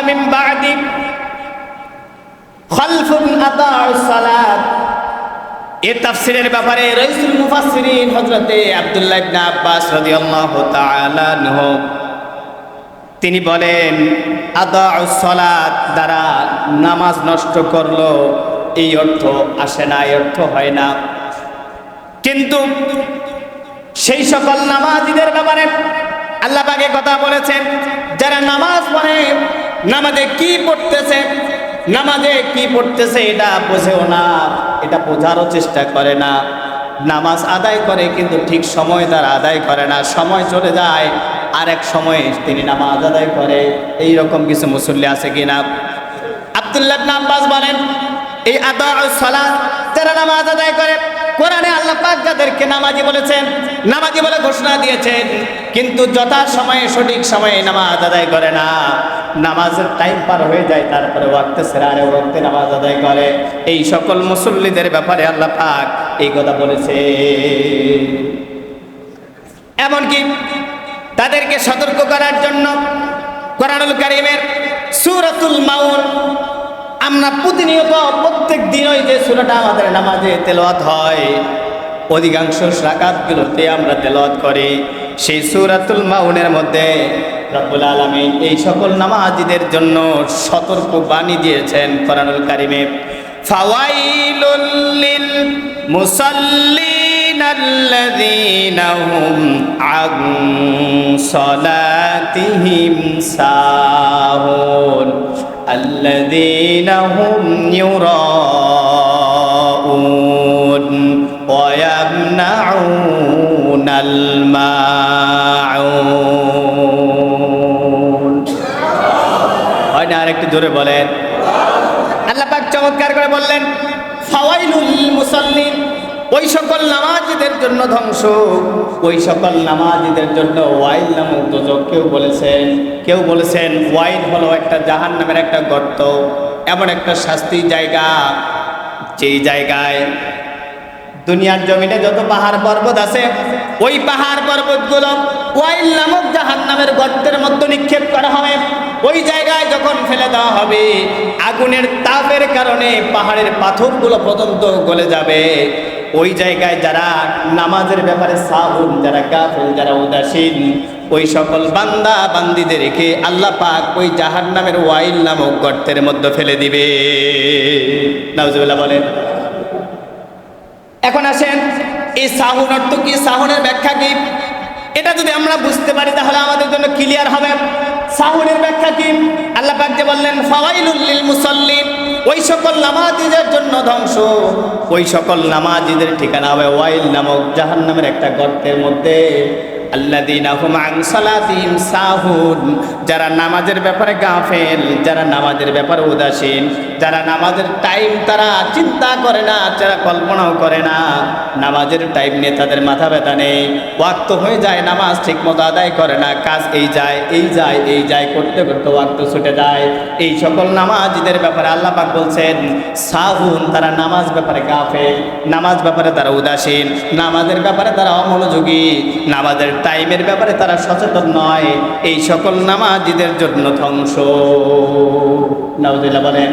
মিন বা'দি খালফুন আদাউস সালাত। এই তাফসীরের ব্যাপারে রাইসুল মুফাসসিরিন হযরতে আব্দুল্লাহ ইবনে আব্বাস রাদিয়াল্লাহু তাআলা আনহু তিনি বলেন, আদাউস সালাত দ্বারা নামাজ নষ্ট করলো এই অর্থ আসে না, এই অর্থ হয় না। কিন্তু সেই সকল নামাজীদের ব্যাপারে আল্লাহ পাক কথা বলেছেন, যারা নামাজ পড়ে, নামাজে কি পড়তেছে, নামাজে কি পড়তেছে এটা বোঝেও না, এটা বোঝারও চেষ্টা করে না। নামাজ আদায় করে কিন্তু ঠিক সময় তারা আদায় করে না, সময় চলে যায় আর এক সময়ে তিনি নামাজ আদায় করে। এই রকম কিছু মুসল্লি আছে কিনা? আব্দুল্লাহ ইবনে আব্বাস বলেন, এই আদাউস সালাত যারা নামাজ আদায় করে, কোরআনে আল্লাহ পাক যাদেরকে নামাজি বলেছেন, নামাজি বলে ঘোষণা দিয়েছেন, কিন্তু যথা সময়ে সঠিক সময়ে নামাজ আদায় করে না, নামাজের টাইম পার হয়ে যায় তারপরে ওয়াক্তে ছেড়ে আরেক ওয়াক্তে নামাজ আদায় করে, এই সকল মুসল্লিদের ব্যাপারে আল্লাহ পাক এই কথা বলেছে। এমনকি তাদেরকে সতর্ক করার জন্য কোরআনুল কারীমের সূরাতুল মাউন, আমরা প্রতিনিয়ত প্রত্যেক দিনই যে সূরাটা আমাদের নামাজে তেলাওয়াত হয়, অধিকাংশ রাকাতগুলোতে আমরা তেলাওয়াত করি, সেই সূরাতুল মাউনের মধ্যে রব্বুল আলামিন এই সকল নামাজীদের জন্য সতর্ক বাণী দিয়েছেন কোরআনুল কারীমে। ফাওয়াইলুল লিল মুসাল্লিন আল্লাযীনা হুম আন সালাতিহিম সাহুন الذين هم يراءون ويمنعون الماعون। হয় না? আরেকটু জোরে বলেন। আল্লাহ পাক চমৎকার করে বললেন, ফাওয়াইলুল মুসাল্লিন, ওই সকল নামাজীদের জন্য ধ্বংস, ওই সকল নামাজীদের জন্য ওয়াইল নামক দোজখ। কেউ বলেছেন ওয়াইল হলো একটা জাহান্নামের একটা গর্ত, এমন একটা শাস্তির জায়গা, যেই জায়গায় দুনিয়ার জমিনে যত পাহাড় পর্বত আছে, ওই পাহাড় পর্বতগুলো ওয়াইল নামক জাহান্নামের গর্তের মধ্যে নিক্ষেপ করা হবে। ওই জায়গায় যখন ফেলে দেওয়া হবে, আগুনের তাপের কারণে পাহাড়ের পাথরগুলো পর্যন্ত গলে যাবে। ওই জায়গায় যারা নামাজের ব্যাপারে সাহুন, যারা গাফিল, যারা উদাসীন, ওই সকল বান্দা বান্দীদেরকে আল্লাহ পাক ওই জাহান্নামের ওয়াইল নামক গর্তের মধ্যে ফেলে দিবে। নাউজুবিল্লাহ বলেন। এখন আসেন, এই সাহুন অর্থ কি, সাহুনের ব্যাখ্যা কি, এটা যদি আমরা বুঝতে পারি তাহলে আমাদের জন্য ক্লিয়ার হবে। সাহুনের ব্যাখ্যা কি? আল্লাহ পাক যে বললেন ফাওয়াইলুল লিল মুসাল্লিন, ওই সকল নামাজীদের জন্য ধ্বংস, ওই সকল নামাজীদের ঠিকানা হবে ওয়াইল নামক জাহান্নামের একটা গর্তের মধ্যে। আল্লাযীনা হুম আন সালাতিহিম সাহুন, যারা নামাজের ব্যাপারে গাফেল, যারা নামাজের ব্যাপারে উদাসীন, যারা নামাজের টাইম তারা চিন্তা করে না, যারা কল্পনাও করে না, নামাজের টাইম নিয়ে তাদের মাথা ব্যথা নেই, ওয়াক্ত হয়ে যায় নামাজ ঠিক মতো আদায় করে না, কাজ এই যায় করতে করতে ওয়াক্ত ছুটে যায়। এই সকল নামাজীদের ব্যাপারে আল্লাহ পাক বলছেন সাহুন, তারা নামাজ ব্যাপারে গাফেল, নামাজ ব্যাপারে তারা উদাসীন, নামাজের ব্যাপারে তারা অমনোযোগী, নামাজের টাইমের ব্যাপারে তারা সচেতন নয়। এই সকল নামাজীদের জন্য ধ্বংস। নাউজুবিল্লাহ বলেন।